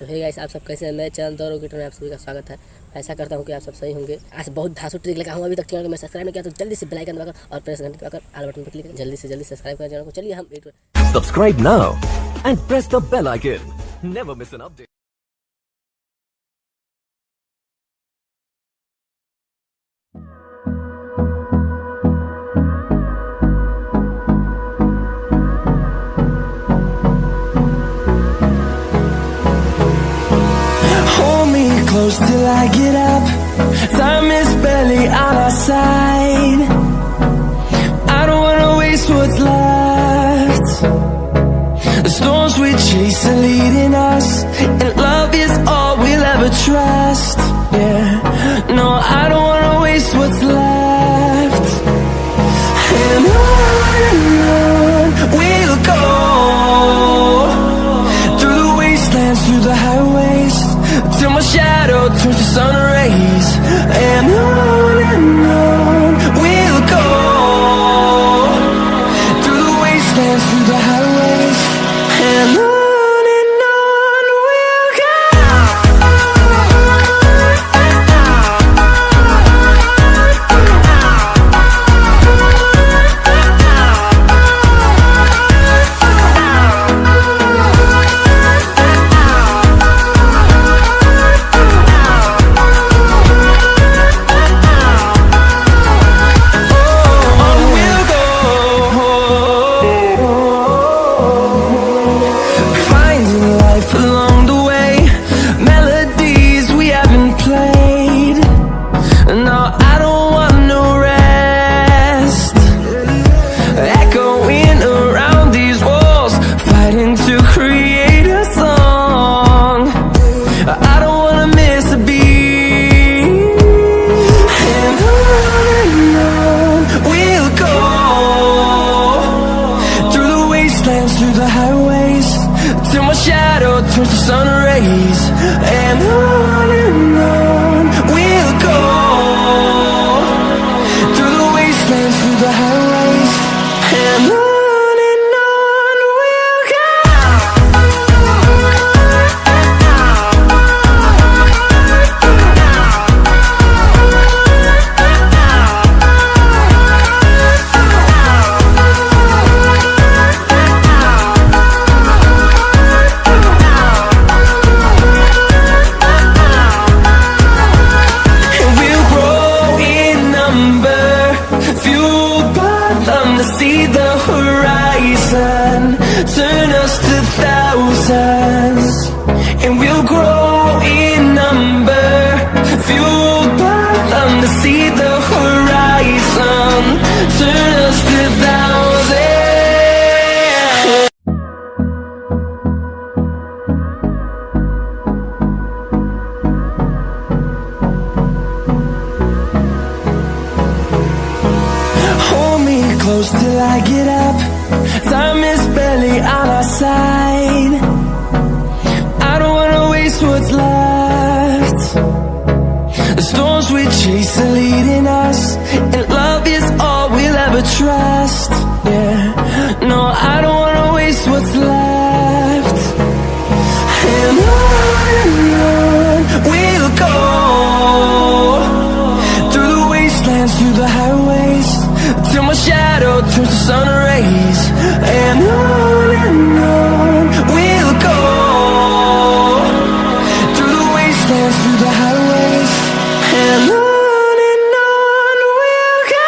Hey guys, आप सब कैसे हैं? मैं चैनल दौर में आप सभी का स्वागत है। ऐसा करता हूँ कि आप सब सही होंगे। आज बहुत धांसू ट्रिक लगा हूँ। अभी तक चैनल को मैं सब्सक्राइब नहीं किया तो जल्दी से बेल आइकन दबाकर और प्रेस घंटी दबाकर ऑल बटन पर क्लिक जल्दी से सब्सक्राइब करें चैनल को। चलिए हम Subscribe now and press the bell icon. Never miss an update. Hold me close till I get up. Time is barely on our side. I don't wanna waste what's left. The storms we chase are leading us, and love is all we'll ever trust. Yeah, no, I don't wanna waste what's left. And on we'll go, through the wastelands, through the highways, till my shadow turns to sun rays. And on we'll go, through the wastelands, through the highways. And on we'll go. Along the way, melodies we haven't played. No, I don't want no rest. Echoing around these walls, fighting to create a song. I don't wanna miss a beat. And on we'll go, through the wastelands, through the highways, till my shadow turns to sun rays. And on we'll go, through the wastelands, through the highways. And on we'll go. See the horizon, turn us to thousands, and we'll grow in number, fueled by them to see the horizon, turn us to thousands. Hold me close till I get up. Time is barely on our side. I don't wanna waste what's left. The storms we chase are leading us, and love is all we'll ever trust. Yeah, no, I don't wanna waste what's left. And on we'll go, through the wastelands, through the highways, till my shadow turns to sun rays. And on we'll go, through the wastelands, through the highways. And on we'll go.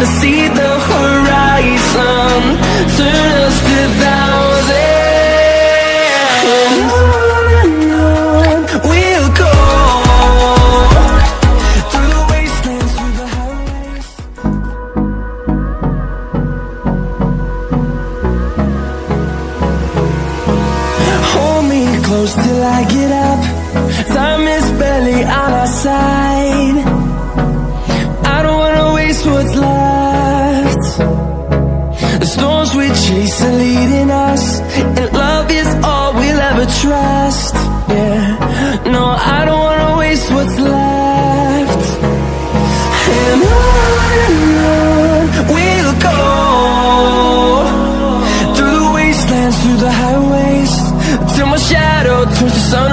to see the horizon, turn us to thousands. And on we'll go, through the wastelands, through the highways. Hold me close till I get up. Time is barely on our side. I don't wanna waste what's left. The storms we chase are leading us, and love is all we'll ever trust. Yeah, no, I don't wanna waste what's left. And on we'll go, through the wastelands, through the highways, till my shadow turns to sun